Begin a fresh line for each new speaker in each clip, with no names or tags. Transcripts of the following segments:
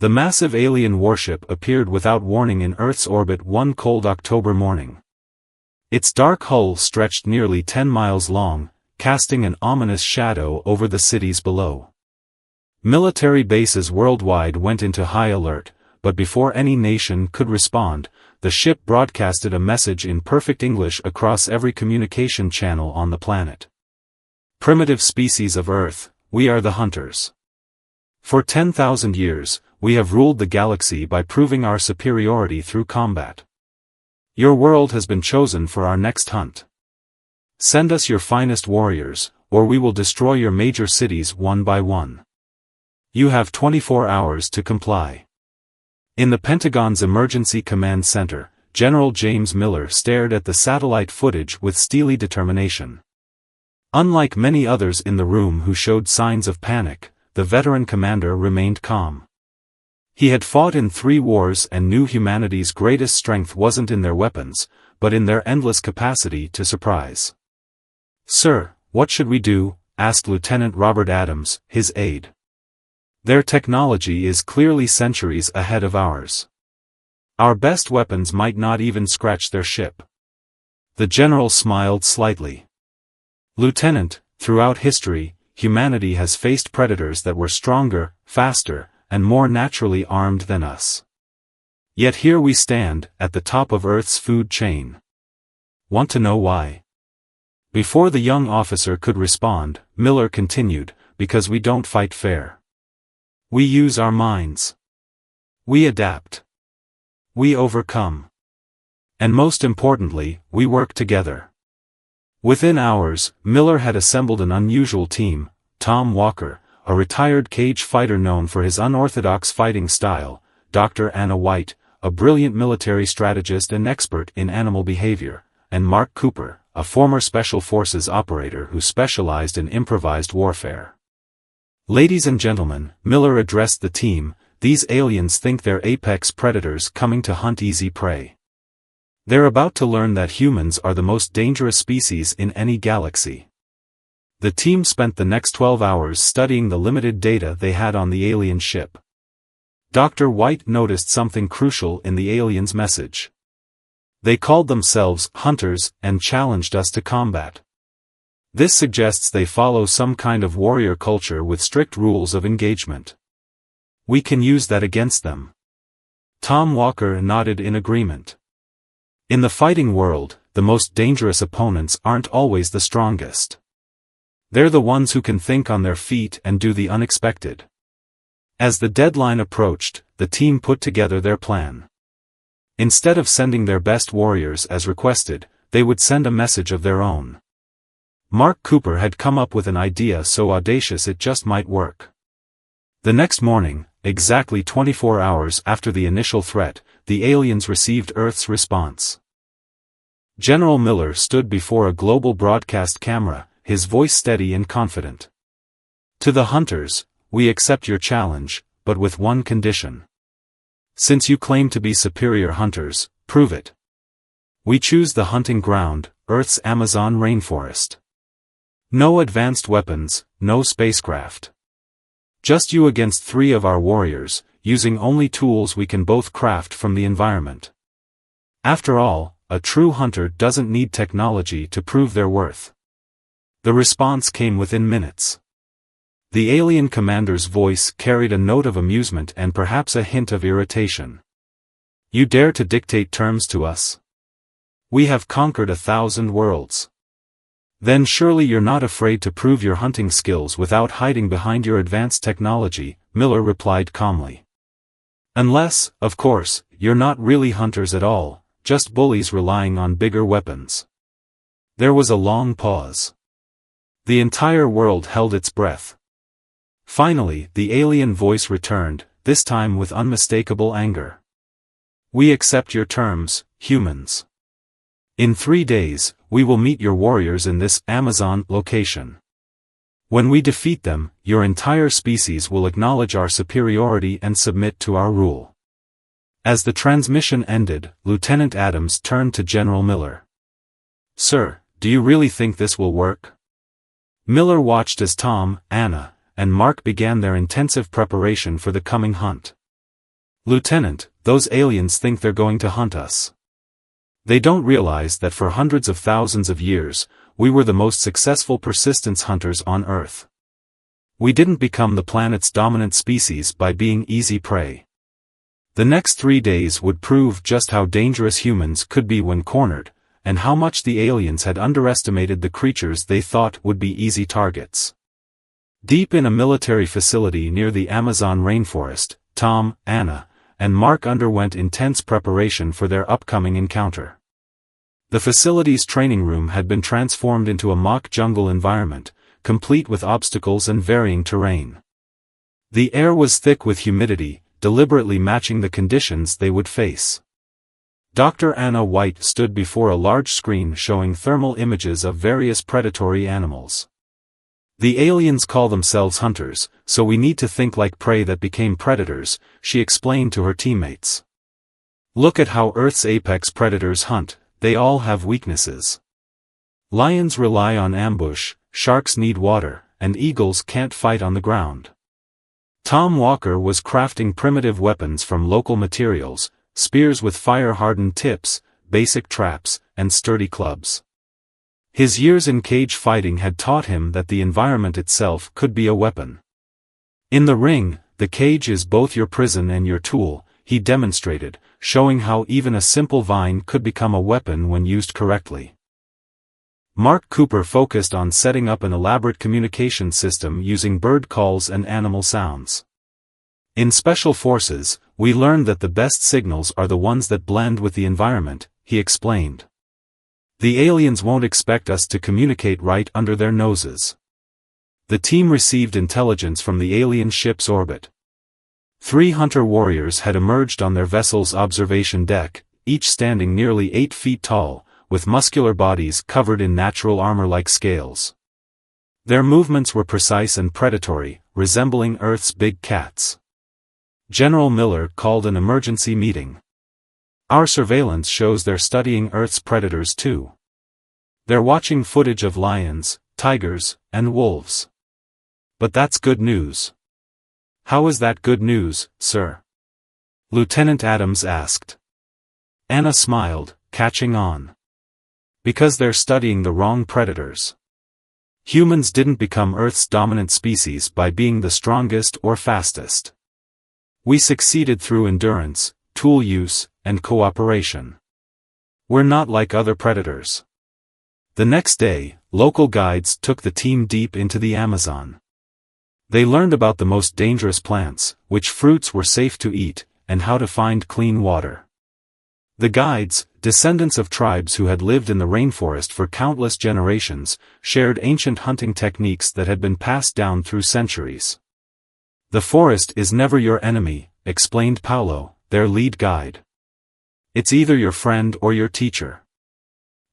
The massive alien warship appeared without warning in Earth's orbit one cold October morning. Its dark hull stretched nearly 10 miles long, casting an ominous shadow over the cities below. Military bases worldwide went into high alert, but before any nation could respond, the ship broadcasted a message in perfect English across every communication channel on the planet. Primitive species of Earth, we are the hunters. For 10,000 years, we have ruled the galaxy by proving our superiority through combat. Your world has been chosen for our next hunt. Send us your finest warriors, or we will destroy your major cities one by one. You have 24 hours to comply. In the Pentagon's Emergency Command Center, General James Miller stared at the satellite footage with steely determination. Unlike many others in the room who showed signs of panic, the veteran commander remained calm. He had fought in 3 wars and knew humanity's greatest strength wasn't in their weapons, but in their endless capacity to surprise. "Sir, what should we do?" asked Lieutenant Robert Adams, his aide. "Their technology is clearly centuries ahead of ours. Our best weapons might not even scratch their ship." The general smiled slightly. "Lieutenant, throughout history, humanity has faced predators that were stronger, faster, and more naturally armed than us. Yet here we stand, at the top of Earth's food chain. Want to know why?" Before the young officer could respond, Miller continued, "Because we don't fight fair. We use our minds. We adapt. We overcome. And most importantly, we work together." Within hours, Miller had assembled an unusual team: Tom Walker, a retired cage fighter known for his unorthodox fighting style; Dr. Anna White, a brilliant military strategist and expert in animal behavior; and Mark Cooper, a former Special Forces operator who specialized in improvised warfare. "Ladies and gentlemen," Miller addressed the team, "these aliens think they're apex predators coming to hunt easy prey. They're about to learn that humans are the most dangerous species in any galaxy." The team spent the next 12 hours studying the limited data they had on the alien ship. Dr. White noticed something crucial in the aliens' message. They called themselves hunters and challenged us to combat. This suggests they follow some kind of warrior culture with strict rules of engagement. We can use that against them. Tom Walker nodded in agreement. In the fighting world, the most dangerous opponents aren't always the strongest. They're the ones who can think on their feet and do the unexpected. As the deadline approached, the team put together their plan. Instead of sending their best warriors as requested, they would send a message of their own. Mark Cooper had come up with an idea so audacious it just might work. The next morning, exactly 24 hours after the initial threat, the aliens received Earth's response. General Miller stood before a global broadcast camera, his voice steady and confident. "To the hunters, we accept your challenge, but with one condition. Since you claim to be superior hunters, prove it. We choose the hunting ground, Earth's Amazon rainforest. No advanced weapons, no spacecraft. Just you against 3 of our warriors, using only tools we can both craft from the environment. After all, a true hunter doesn't need technology to prove their worth." The response came within minutes. The alien commander's voice carried a note of amusement and perhaps a hint of irritation. "You dare to dictate terms to us? We have conquered 1,000 worlds. Then surely you're not afraid to prove your hunting skills without hiding behind your advanced technology," Miller replied calmly. "Unless, of course, you're not really hunters at all, just bullies relying on bigger weapons." There was a long pause. The entire world held its breath. Finally, the alien voice returned, this time with unmistakable anger. "We accept your terms, humans. In 3 days, we will meet your warriors in this Amazon location. When we defeat them, your entire species will acknowledge our superiority and submit to our rule." As the transmission ended, Lieutenant Adams turned to General Miller. "Sir, do you really think this will work?" Miller watched as Tom, Anna, and Mark began their intensive preparation for the coming hunt. "Lieutenant, those aliens think they're going to hunt us. They don't realize that for hundreds of thousands of years, we were the most successful persistence hunters on Earth. We didn't become the planet's dominant species by being easy prey." The next 3 days would prove just how dangerous humans could be when cornered, and how much the aliens had underestimated the creatures they thought would be easy targets. Deep in a military facility near the Amazon rainforest, Tom, Anna, and Mark underwent intense preparation for their upcoming encounter. The facility's training room had been transformed into a mock jungle environment, complete with obstacles and varying terrain. The air was thick with humidity, deliberately matching the conditions they would face. Dr. Anna White stood before a large screen showing thermal images of various predatory animals. "The aliens call themselves hunters, so we need to think like prey that became predators," she explained to her teammates. "Look at how Earth's apex predators hunt, they all have weaknesses. Lions rely on ambush, sharks need water, and eagles can't fight on the ground." Tom Walker was crafting primitive weapons from local materials, spears with fire-hardened tips, basic traps, and sturdy clubs. His years in cage fighting had taught him that the environment itself could be a weapon. "In the ring, the cage is both your prison and your tool," he demonstrated, showing how even a simple vine could become a weapon when used correctly. Mark Cooper focused on setting up an elaborate communication system using bird calls and animal sounds. "In Special Forces, we learned that the best signals are the ones that blend with the environment," he explained. "The aliens won't expect us to communicate right under their noses." The team received intelligence from the alien ship's orbit. 3 hunter warriors had emerged on their vessel's observation deck, each standing nearly 8 feet tall, with muscular bodies covered in natural armor like scales. Their movements were precise and predatory, resembling Earth's big cats. General Miller called an emergency meeting. "Our surveillance shows they're studying Earth's predators too. They're watching footage of lions, tigers, and wolves. But that's good news." "How is that good news, sir?" Lieutenant Adams asked. Anna smiled, catching on. "Because they're studying the wrong predators. Humans didn't become Earth's dominant species by being the strongest or fastest. We succeeded through endurance, tool use, and cooperation. We're not like other predators." The next day, local guides took the team deep into the Amazon. They learned about the most dangerous plants, which fruits were safe to eat, and how to find clean water. The guides, descendants of tribes who had lived in the rainforest for countless generations, shared ancient hunting techniques that had been passed down through centuries. "The forest is never your enemy," explained Paulo, their lead guide. "It's either your friend or your teacher.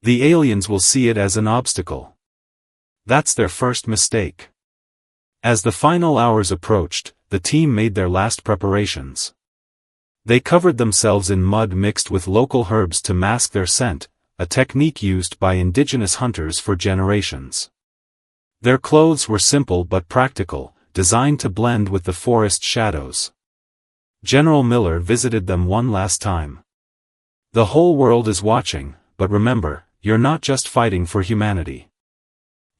The aliens will see it as an obstacle. That's their first mistake." As the final hours approached, the team made their last preparations. They covered themselves in mud mixed with local herbs to mask their scent, a technique used by indigenous hunters for generations. Their clothes were simple but practical, designed to blend with the forest shadows. General Miller visited them one last time. "The whole world is watching, but remember, you're not just fighting for humanity.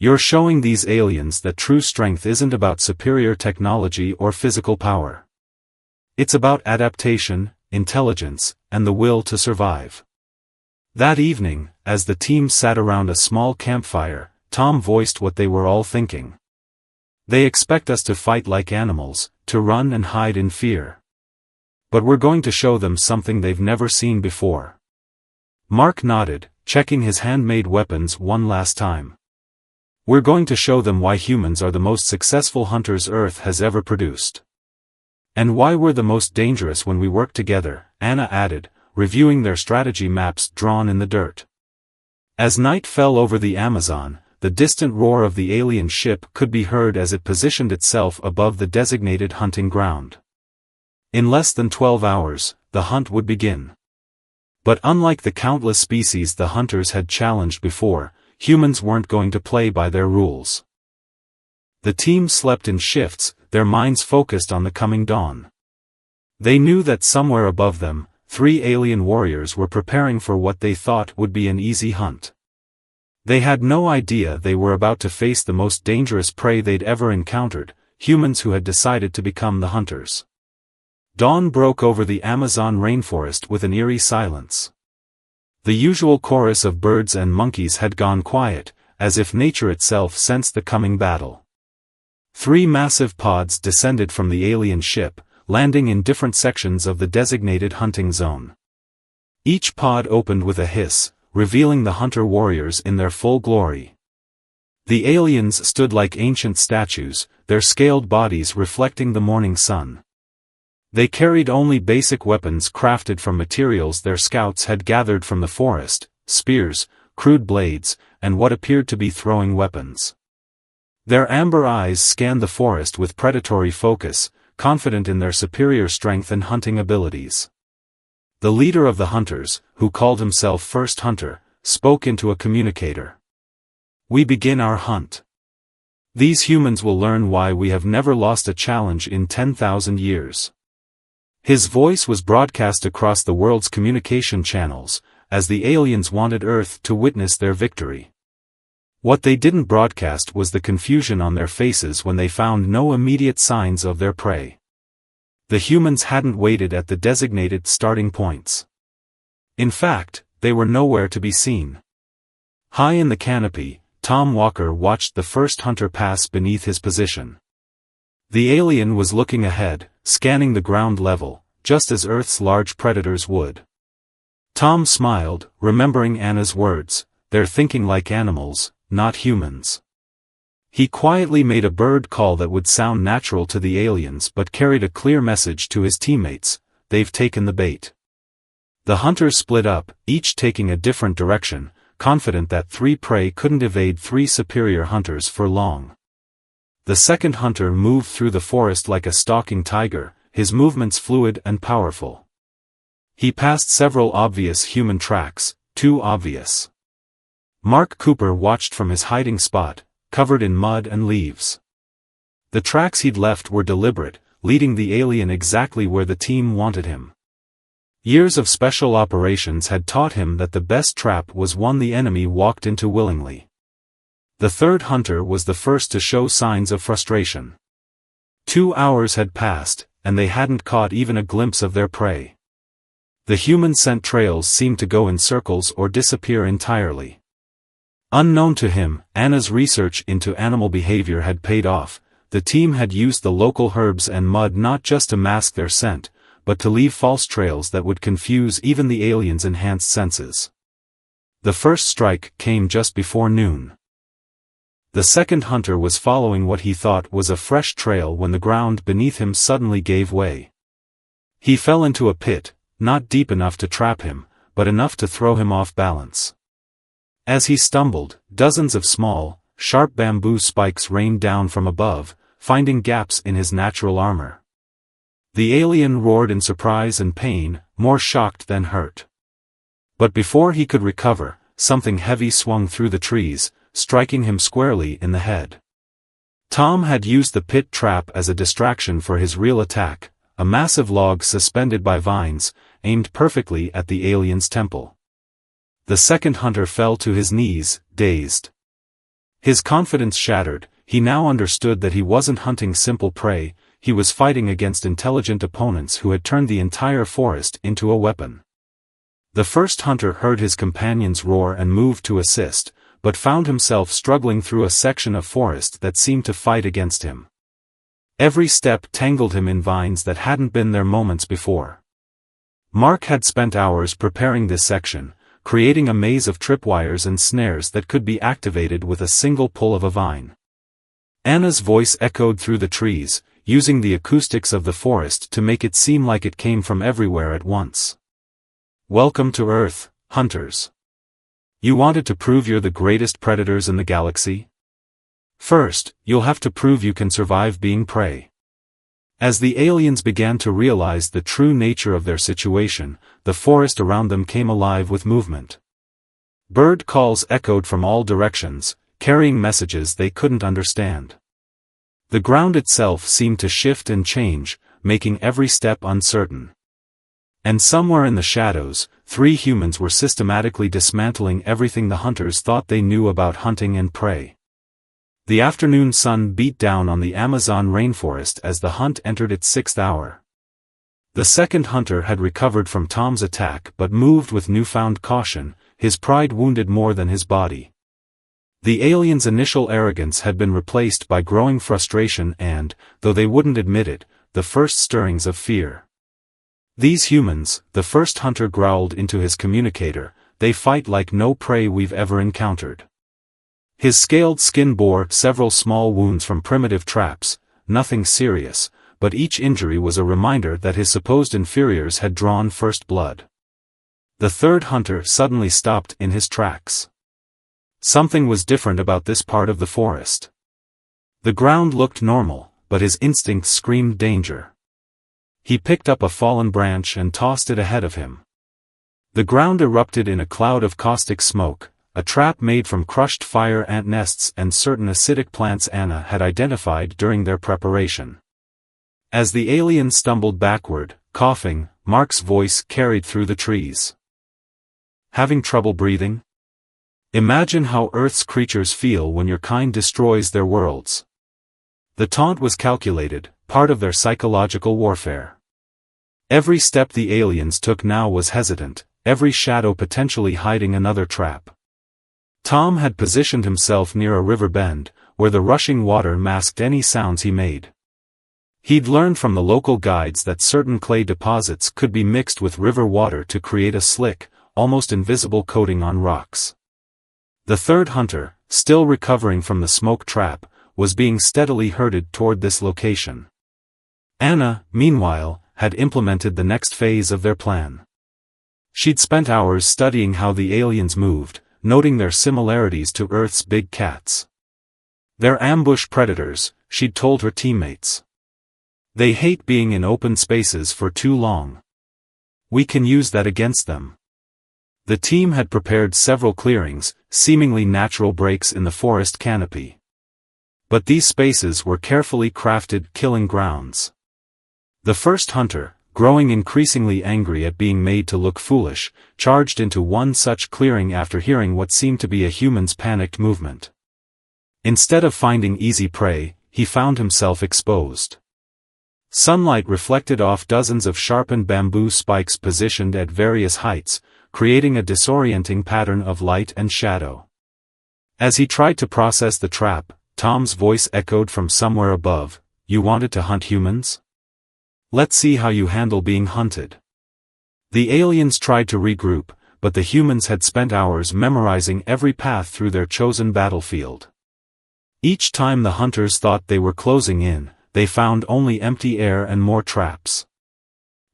You're showing these aliens that true strength isn't about superior technology or physical power. It's about adaptation, intelligence, and the will to survive." That evening, as the team sat around a small campfire, Tom voiced what they were all thinking. "They expect us to fight like animals, to run and hide in fear. But we're going to show them something they've never seen before." Mark nodded, checking his handmade weapons one last time. "We're going to show them why humans are the most successful hunters Earth has ever produced. And why we're the most dangerous when we work together," Anna added, reviewing their strategy maps drawn in the dirt. As night fell over the Amazon, the distant roar of the alien ship could be heard as it positioned itself above the designated hunting ground. In less than 12 hours, the hunt would begin. But unlike the countless species the hunters had challenged before, humans weren't going to play by their rules. The team slept in shifts, their minds focused on the coming dawn. They knew that somewhere above them, 3 alien warriors were preparing for what they thought would be an easy hunt. They had no idea they were about to face the most dangerous prey they'd ever encountered, humans who had decided to become the hunters. Dawn broke over the Amazon rainforest with an eerie silence. The usual chorus of birds and monkeys had gone quiet, as if nature itself sensed the coming battle. 3 massive pods descended from the alien ship, landing in different sections of the designated hunting zone. Each pod opened with a hiss, revealing the hunter warriors in their full glory. The aliens stood like ancient statues, their scaled bodies reflecting the morning sun. They carried only basic weapons crafted from materials their scouts had gathered from the forest: spears, crude blades, and what appeared to be throwing weapons. Their amber eyes scanned the forest with predatory focus, confident in their superior strength and hunting abilities. The leader of the hunters, who called himself First Hunter, spoke into a communicator. "We begin our hunt. These humans will learn why we have never lost a challenge in 10,000 years." His voice was broadcast across the world's communication channels, as the aliens wanted Earth to witness their victory. What they didn't broadcast was the confusion on their faces when they found no immediate signs of their prey. The humans hadn't waited at the designated starting points. In fact, they were nowhere to be seen. High in the canopy, Tom Walker watched the first hunter pass beneath his position. The alien was looking ahead, scanning the ground level, just as Earth's large predators would. Tom smiled, remembering Anna's words, "They're thinking like animals, not humans." He quietly made a bird call that would sound natural to the aliens but carried a clear message to his teammates: "They've taken the bait." The hunters split up, each taking a different direction, confident that 3 prey couldn't evade 3 superior hunters for long. The second hunter moved through the forest like a stalking tiger, his movements fluid and powerful. He passed several obvious human tracks, too obvious. Mark Cooper watched from his hiding spot, covered in mud and leaves. The tracks he'd left were deliberate, leading the alien exactly where the team wanted him. Years of special operations had taught him that the best trap was one the enemy walked into willingly. The third hunter was the first to show signs of frustration. 2 hours had passed, and they hadn't caught even a glimpse of their prey. The human scent trails seemed to go in circles or disappear entirely. Unknown to him, Anna's research into animal behavior had paid off. The team had used the local herbs and mud not just to mask their scent, but to leave false trails that would confuse even the aliens' enhanced senses. The first strike came just before noon. The second hunter was following what he thought was a fresh trail when the ground beneath him suddenly gave way. He fell into a pit, not deep enough to trap him, but enough to throw him off balance. As he stumbled, dozens of small, sharp bamboo spikes rained down from above, finding gaps in his natural armor. The alien roared in surprise and pain, more shocked than hurt. But before he could recover, something heavy swung through the trees, striking him squarely in the head. Tom had used the pit trap as a distraction for his real attack, a massive log suspended by vines, aimed perfectly at the alien's temple. The second hunter fell to his knees, dazed. His confidence shattered. He now understood that he wasn't hunting simple prey, he was fighting against intelligent opponents who had turned the entire forest into a weapon. The first hunter heard his companions roar and moved to assist, but found himself struggling through a section of forest that seemed to fight against him. Every step tangled him in vines that hadn't been there moments before. Mark had spent hours preparing this section, creating a maze of tripwires and snares that could be activated with a single pull of a vine. Anna's voice echoed through the trees, using the acoustics of the forest to make it seem like it came from everywhere at once. "Welcome to Earth, hunters. You wanted to prove you're the greatest predators in the galaxy? First, you'll have to prove you can survive being prey." As the aliens began to realize the true nature of their situation, the forest around them came alive with movement. Bird calls echoed from all directions, carrying messages they couldn't understand. The ground itself seemed to shift and change, making every step uncertain. And somewhere in the shadows, 3 humans were systematically dismantling everything the hunters thought they knew about hunting and prey. The afternoon sun beat down on the Amazon rainforest as the hunt entered its 6th hour. The second hunter had recovered from Tom's attack but moved with newfound caution, his pride wounded more than his body. The aliens' initial arrogance had been replaced by growing frustration and, though they wouldn't admit it, the first stirrings of fear. "These humans," the first hunter growled into his communicator, "they fight like no prey we've ever encountered." His scaled skin bore several small wounds from primitive traps, nothing serious, but each injury was a reminder that his supposed inferiors had drawn first blood. The third hunter suddenly stopped in his tracks. Something was different about this part of the forest. The ground looked normal, but his instincts screamed danger. He picked up a fallen branch and tossed it ahead of him. The ground erupted in a cloud of caustic smoke, a trap made from crushed fire ant nests and certain acidic plants Anna had identified during their preparation. As the alien stumbled backward, coughing, Mark's voice carried through the trees. "Having trouble breathing? Imagine how Earth's creatures feel when your kind destroys their worlds." The taunt was calculated, part of their psychological warfare. Every step the aliens took now was hesitant, every shadow potentially hiding another trap. Tom had positioned himself near a river bend, where the rushing water masked any sounds he made. He'd learned from the local guides that certain clay deposits could be mixed with river water to create a slick, almost invisible coating on rocks. The third hunter, still recovering from the smoke trap, was being steadily herded toward this location. Anna, meanwhile, had implemented the next phase of their plan. She'd spent hours studying how the aliens moved, noting their similarities to Earth's big cats. "They're ambush predators," she'd told her teammates. "They hate being in open spaces for too long. We can use that against them." The team had prepared several clearings, seemingly natural breaks in the forest canopy. But these spaces were carefully crafted killing grounds. The first hunter, growing increasingly angry at being made to look foolish, charged into one such clearing after hearing what seemed to be a human's panicked movement. Instead of finding easy prey, he found himself exposed. Sunlight reflected off dozens of sharpened bamboo spikes positioned at various heights, creating a disorienting pattern of light and shadow. As he tried to process the trap, Tom's voice echoed from somewhere above, "You wanted to hunt humans? Let's see how you handle being hunted." The aliens tried to regroup, but the humans had spent hours memorizing every path through their chosen battlefield. Each time the hunters thought they were closing in, they found only empty air and more traps.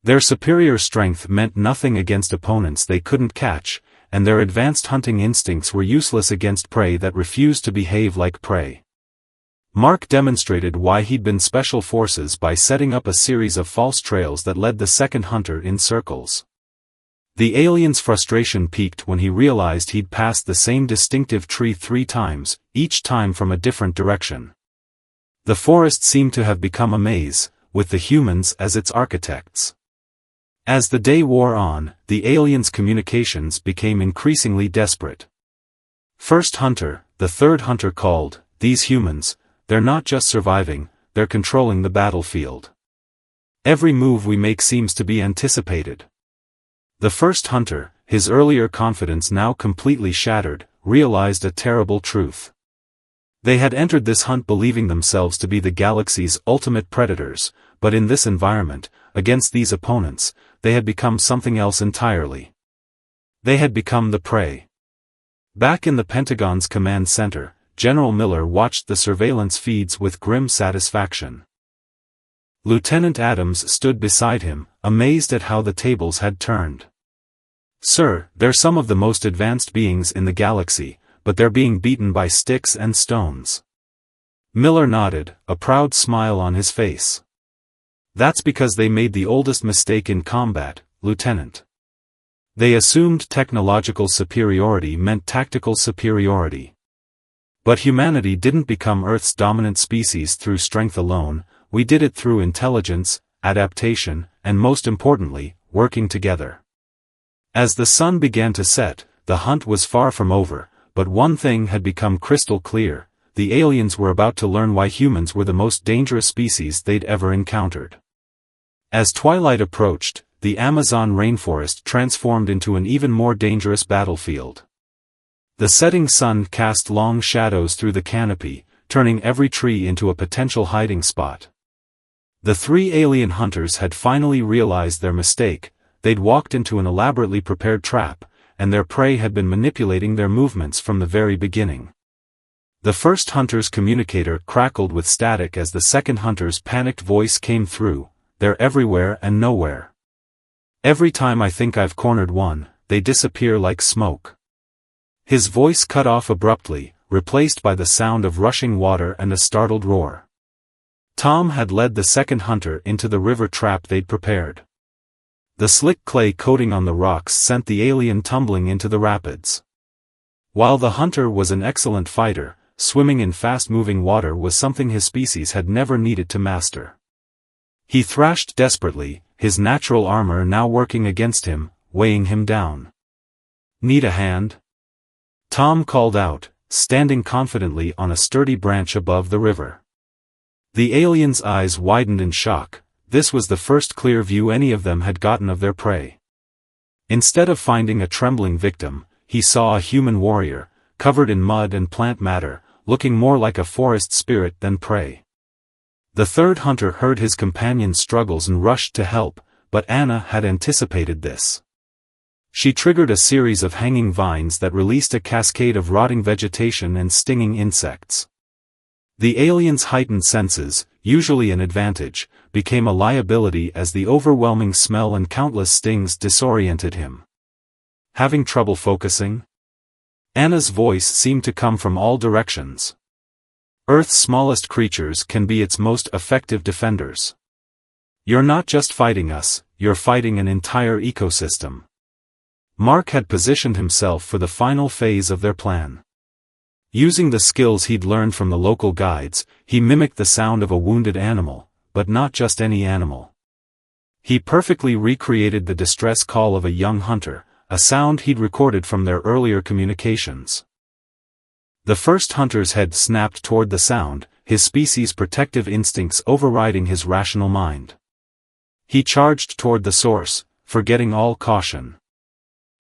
Their superior strength meant nothing against opponents they couldn't catch, and their advanced hunting instincts were useless against prey that refused to behave like prey. Mark demonstrated why he'd been special forces by setting up a series of false trails that led the second hunter in circles. The alien's frustration peaked when he realized he'd passed the same distinctive tree 3 times, each time from a different direction. The forest seemed to have become a maze, with the humans as its architects. As the day wore on, the aliens' communications became increasingly desperate. "First hunter," the third hunter called, "these humans, they're not just surviving, they're controlling the battlefield. Every move we make seems to be anticipated." The first hunter, his earlier confidence now completely shattered, realized a terrible truth. They had entered this hunt believing themselves to be the galaxy's ultimate predators, but in this environment, against these opponents, they had become something else entirely. They had become the prey. Back in the Pentagon's command center, General Miller watched the surveillance feeds with grim satisfaction. Lieutenant Adams stood beside him, amazed at how the tables had turned. "Sir, they're some of the most advanced beings in the galaxy, but they're being beaten by sticks and stones." Miller nodded, a proud smile on his face. "That's because they made the oldest mistake in combat, Lieutenant. They assumed technological superiority meant tactical superiority. But humanity didn't become Earth's dominant species through strength alone, we did it through intelligence, adaptation, and most importantly, working together. As the sun began to set, the hunt was far from over, but one thing had become crystal clear: the aliens were about to learn why humans were the most dangerous species they'd ever encountered. As twilight approached, the Amazon rainforest transformed into an even more dangerous battlefield. The setting sun cast long shadows through the canopy, turning every tree into a potential hiding spot. The three alien hunters had finally realized their mistake. They'd walked into an elaborately prepared trap, and their prey had been manipulating their movements from the very beginning. The first hunter's communicator crackled with static as the second hunter's panicked voice came through: "They're everywhere and nowhere. Every time I think I've cornered one, they disappear like smoke." His voice cut off abruptly, replaced by the sound of rushing water and a startled roar. Tom had led the second hunter into the river trap they'd prepared. The slick clay coating on the rocks sent the alien tumbling into the rapids. While the hunter was an excellent fighter, swimming in fast-moving water was something his species had never needed to master. He thrashed desperately, his natural armor now working against him, weighing him down. "Need a hand?" Tom called out, standing confidently on a sturdy branch above the river. The alien's eyes widened in shock. This was the first clear view any of them had gotten of their prey. Instead of finding a trembling victim, he saw a human warrior, covered in mud and plant matter, looking more like a forest spirit than prey. The third hunter heard his companion's struggles and rushed to help, but Anna had anticipated this. She triggered a series of hanging vines that released a cascade of rotting vegetation and stinging insects. The alien's heightened senses, usually an advantage, became a liability as the overwhelming smell and countless stings disoriented him. Having trouble focusing? Anna's voice seemed to come from all directions. Earth's smallest creatures can be its most effective defenders. You're not just fighting us, you're fighting an entire ecosystem. Mark had positioned himself for the final phase of their plan. Using the skills he'd learned from the local guides, he mimicked the sound of a wounded animal, but not just any animal. He perfectly recreated the distress call of a young hunter, a sound he'd recorded from their earlier communications. The first hunter's head snapped toward the sound, his species' protective instincts overriding his rational mind. He charged toward the source, forgetting all caution.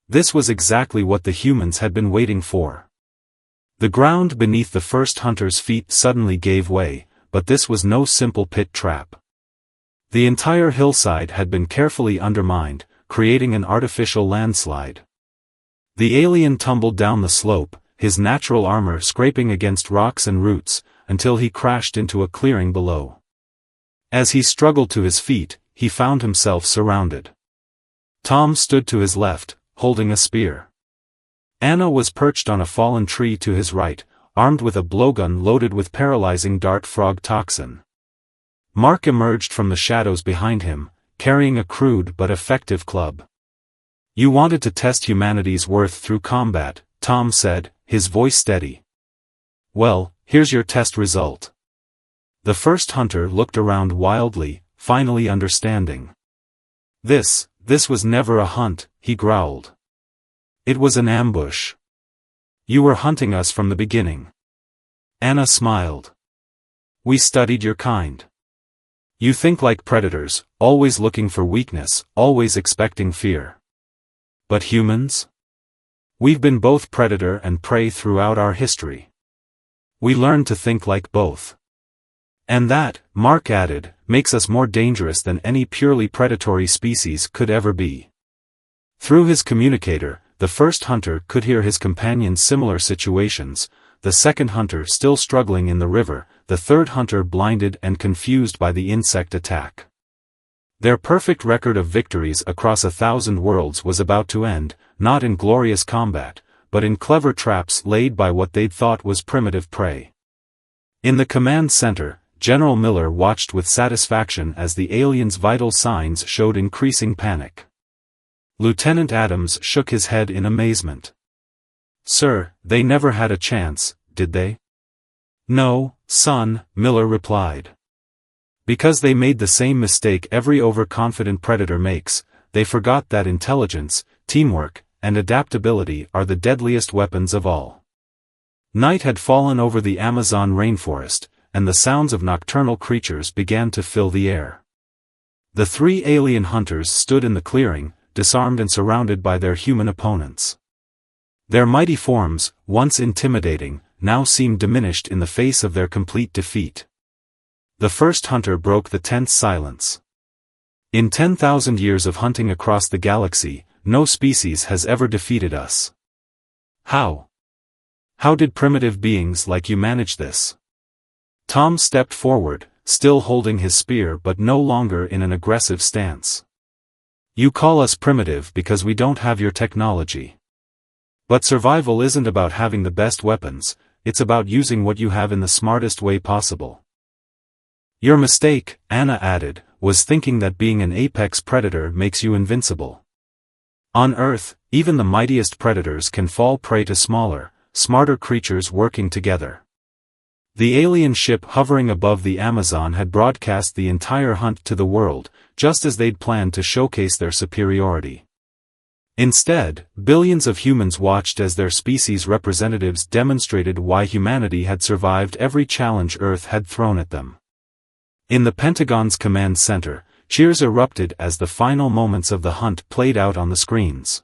This was exactly what the humans had been waiting for. The ground beneath the first hunter's feet suddenly gave way, but this was no simple pit trap. The entire hillside had been carefully undermined, creating an artificial landslide. The alien tumbled down the slope, his natural armor scraping against rocks and roots, until he crashed into a clearing below. As he struggled to his feet, he found himself surrounded. Tom stood to his left, holding a spear. Anna was perched on a fallen tree to his right, armed with a blowgun loaded with paralyzing dart frog toxin. Mark emerged from the shadows behind him, carrying a crude but effective club. "You wanted to test humanity's worth through combat," Tom said, his voice steady. "Well, here's your test result." The first hunter looked around wildly, finally understanding. This was never a hunt," he growled. "It was an ambush. You were hunting us from the beginning." Anna smiled. "We studied your kind. You think like predators, always looking for weakness, always expecting fear. But humans? We've been both predator and prey throughout our history. We learned to think like both. And that," Mark added, "makes us more dangerous than any purely predatory species could ever be." Through his communicator, the first hunter could hear his companion's similar situations, the second hunter still struggling in the river, the third hunter blinded and confused by the insect attack. Their perfect record of victories across 1,000 worlds was about to end, not in glorious combat, but in clever traps laid by what they'd thought was primitive prey. In the command center, General Miller watched with satisfaction as the aliens' vital signs showed increasing panic. Lieutenant Adams shook his head in amazement. "Sir, they never had a chance, did they?" "No, son," Miller replied. Because they made the same mistake every overconfident predator makes, they forgot that intelligence, teamwork, and adaptability are the deadliest weapons of all. Night had fallen over the Amazon rainforest, and the sounds of nocturnal creatures began to fill the air. The three alien hunters stood in the clearing, disarmed and surrounded by their human opponents. Their mighty forms, once intimidating, now seemed diminished in the face of their complete defeat. The first hunter broke the tense silence. In 10,000 years of hunting across the galaxy, no species has ever defeated us. How? How did primitive beings like you manage this? Tom stepped forward, still holding his spear but no longer in an aggressive stance. You call us primitive because we don't have your technology. But survival isn't about having the best weapons, it's about using what you have in the smartest way possible. Your mistake, Anna added, was thinking that being an apex predator makes you invincible. On Earth, even the mightiest predators can fall prey to smaller, smarter creatures working together. The alien ship hovering above the Amazon had broadcast the entire hunt to the world, just as they'd planned to showcase their superiority. Instead, billions of humans watched as their species representatives demonstrated why humanity had survived every challenge Earth had thrown at them. In the Pentagon's command center, cheers erupted as the final moments of the hunt played out on the screens.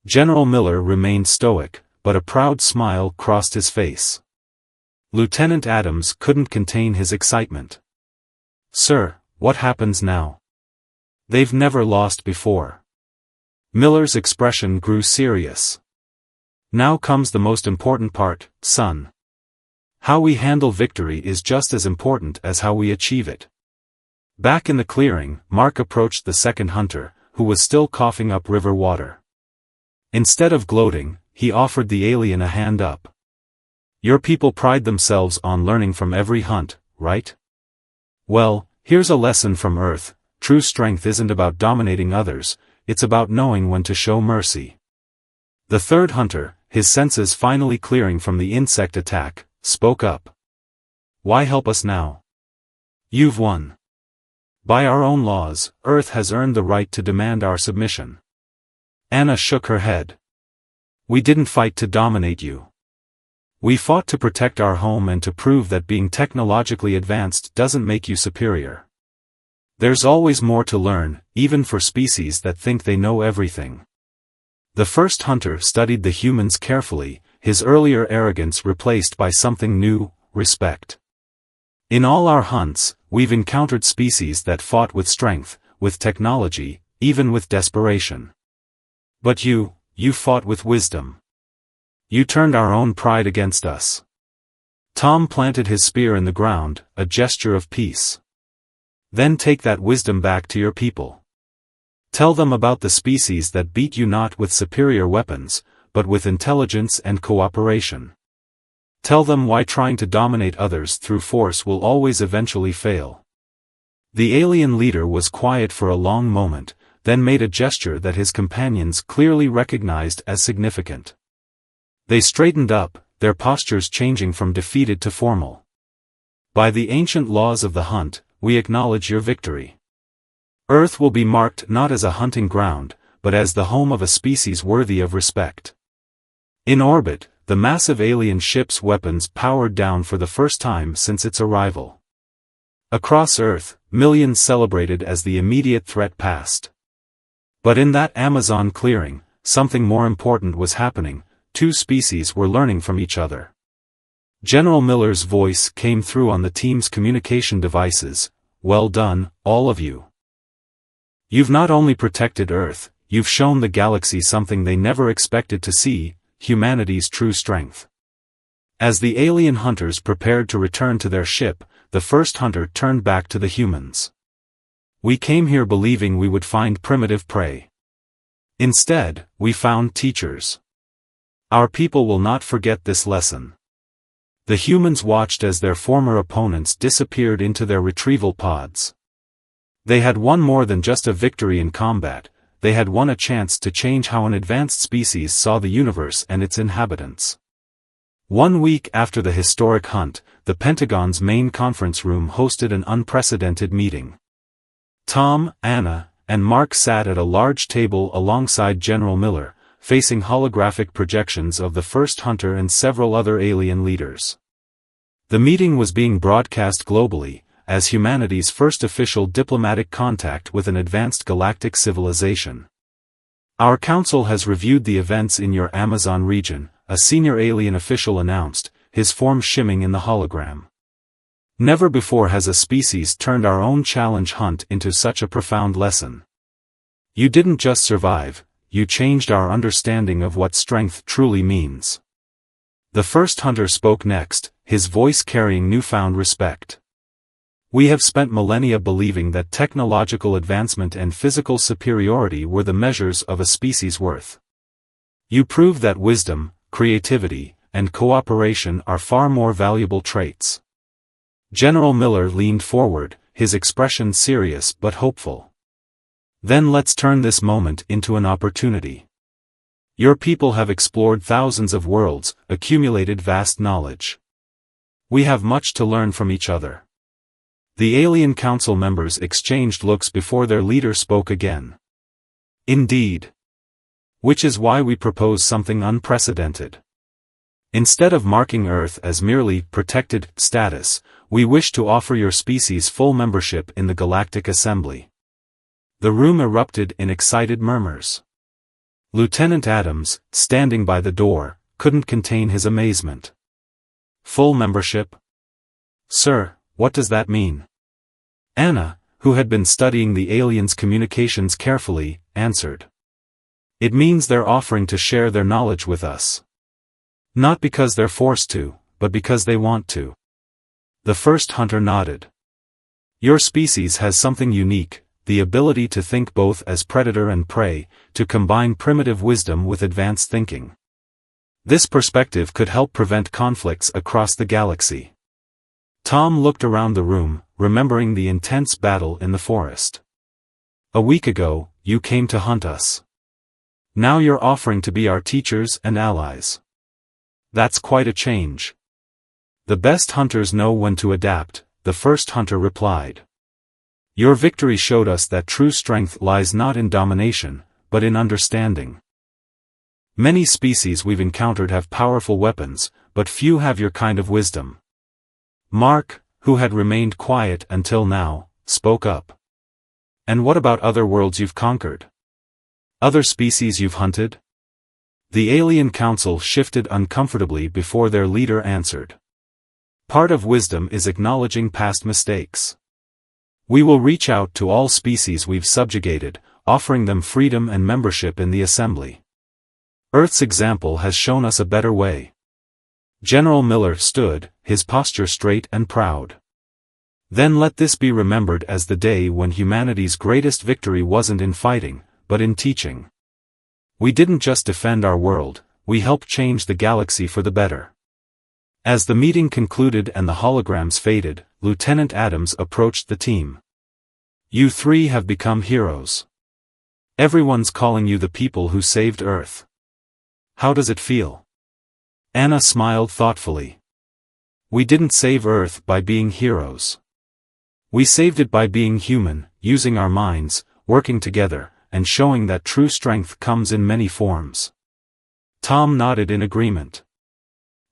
General Miller remained stoic, but a proud smile crossed his face. Lieutenant Adams couldn't contain his excitement. Sir, what happens now? They've never lost before. Miller's expression grew serious. Now comes the most important part, son. How we handle victory is just as important as how we achieve it. Back in the clearing, Mark approached the second hunter, who was still coughing up river water. Instead of gloating, he offered the alien a hand up. Your people pride themselves on learning from every hunt, right? Well, here's a lesson from Earth. True strength isn't about dominating others, it's about knowing when to show mercy. The third hunter, his senses finally clearing from the insect attack, spoke up. Why help us now? You've won. By our own laws, Earth has earned the right to demand our submission. Anna shook her head. We didn't fight to dominate you. We fought to protect our home and to prove that being technologically advanced doesn't make you superior. There's always more to learn, even for species that think they know everything. The first hunter studied the humans carefully, his earlier arrogance replaced by something new, respect. In all our hunts, we've encountered species that fought with strength, with technology, even with desperation. But you fought with wisdom. You turned our own pride against us. Tom planted his spear in the ground, a gesture of peace. Then take that wisdom back to your people. Tell them about the species that beat you not with superior weapons, but with intelligence and cooperation. Tell them why trying to dominate others through force will always eventually fail. The alien leader was quiet for a long moment, then made a gesture that his companions clearly recognized as significant. They straightened up, their postures changing from defeated to formal. By the ancient laws of the hunt, we acknowledge your victory. Earth will be marked not as a hunting ground, but as the home of a species worthy of respect. In orbit, the massive alien ship's weapons powered down for the first time since its arrival. Across Earth, millions celebrated as the immediate threat passed. But in that Amazon clearing, something more important was happening. Two species were learning from each other. General Miller's voice came through on the team's communication devices. Well done, all of you. You've not only protected Earth, you've shown the galaxy something they never expected to see, humanity's true strength. As the alien hunters prepared to return to their ship, the first hunter turned back to the humans. We came here believing we would find primitive prey. Instead, we found teachers. Our people will not forget this lesson. The humans watched as their former opponents disappeared into their retrieval pods. They had won more than just a victory in combat, they had won a chance to change how an advanced species saw the universe and its inhabitants. 1 week after the historic hunt, the Pentagon's main conference room hosted an unprecedented meeting. Tom, Anna, and Mark sat at a large table alongside General Miller, facing holographic projections of the first hunter and several other alien leaders. The meeting was being broadcast globally, as humanity's first official diplomatic contact with an advanced galactic civilization. "Our council has reviewed the events in your Amazon region," a senior alien official announced, his form shimming in the hologram. "Never before has a species turned our own challenge hunt into such a profound lesson. You didn't just survive, you changed our understanding of what strength truly means." The first hunter spoke next, his voice carrying newfound respect. "We have spent millennia believing that technological advancement and physical superiority were the measures of a species' worth. You proved that wisdom, creativity, and cooperation are far more valuable traits." General Miller leaned forward, his expression serious but hopeful. "Then let's turn this moment into an opportunity. Your people have explored thousands of worlds, accumulated vast knowledge. We have much to learn from each other." The Alien Council members exchanged looks before their leader spoke again. "Indeed. Which is why we propose something unprecedented. Instead of marking Earth as merely protected status, we wish to offer your species full membership in the Galactic Assembly." The room erupted in excited murmurs. Lieutenant Adams, standing by the door, couldn't contain his amazement. "Full membership? Sir, what does that mean?" Anna, who had been studying the aliens' communications carefully, answered. "It means they're offering to share their knowledge with us. Not because they're forced to, but because they want to." The first hunter nodded. "Your species has something unique, the ability to think both as predator and prey, to combine primitive wisdom with advanced thinking. This perspective could help prevent conflicts across the galaxy." Tom looked around the room, remembering the intense battle in the forest. "A week ago, you came to hunt us. Now you're offering to be our teachers and allies. That's quite a change." "The best hunters know when to adapt," the first hunter replied. "Your victory showed us that true strength lies not in domination, but in understanding. Many species we've encountered have powerful weapons, but few have your kind of wisdom." Mark, who had remained quiet until now, spoke up. "And what about other worlds you've conquered? Other species you've hunted?" The Alien Council shifted uncomfortably before their leader answered. "Part of wisdom is acknowledging past mistakes. We will reach out to all species we've subjugated, offering them freedom and membership in the Assembly. Earth's example has shown us a better way." General Miller stood, his posture straight and proud. "Then let this be remembered as the day when humanity's greatest victory wasn't in fighting, but in teaching. We didn't just defend our world, we helped change the galaxy for the better." As the meeting concluded and the holograms faded, Lieutenant Adams approached the team. "You three have become heroes. Everyone's calling you the people who saved Earth. How does it feel?" Anna smiled thoughtfully. "We didn't save Earth by being heroes. We saved it by being human, using our minds, working together, and showing that true strength comes in many forms." Tom nodded in agreement.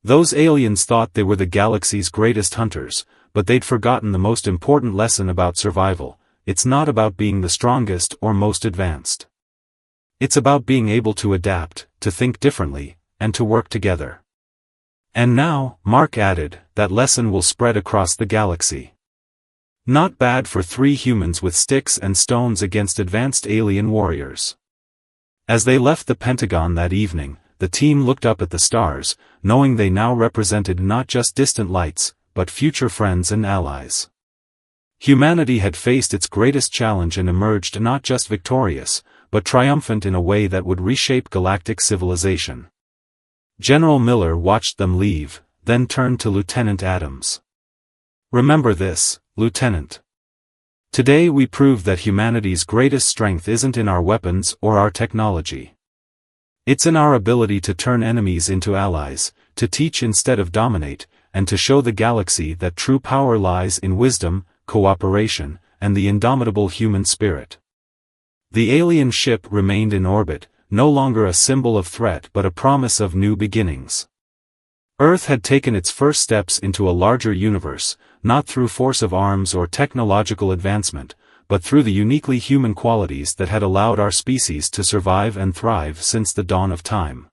Those aliens thought they were the galaxy's greatest hunters, but they'd forgotten the most important lesson about survival: it's not about being the strongest or most advanced. It's about being able to adapt, to think differently, and to work together. "And now," Mark added, "that lesson will spread across the galaxy. Not bad for 3 humans with sticks and stones against advanced alien warriors." As they left the Pentagon that evening, the team looked up at the stars, knowing they now represented not just distant lights, but future friends and allies. Humanity had faced its greatest challenge and emerged not just victorious, but triumphant in a way that would reshape galactic civilization. General Miller watched them leave, then turned to Lieutenant Adams. "Remember this, Lieutenant. Today we proved that humanity's greatest strength isn't in our weapons or our technology. It's in our ability to turn enemies into allies, to teach instead of dominate, and to show the galaxy that true power lies in wisdom, cooperation, and the indomitable human spirit. The alien ship remained in orbit, no longer a symbol of threat but a promise of new beginnings. Earth had taken its first steps into a larger universe, not through force of arms or technological advancement, but through the uniquely human qualities that had allowed our species to survive and thrive since the dawn of time.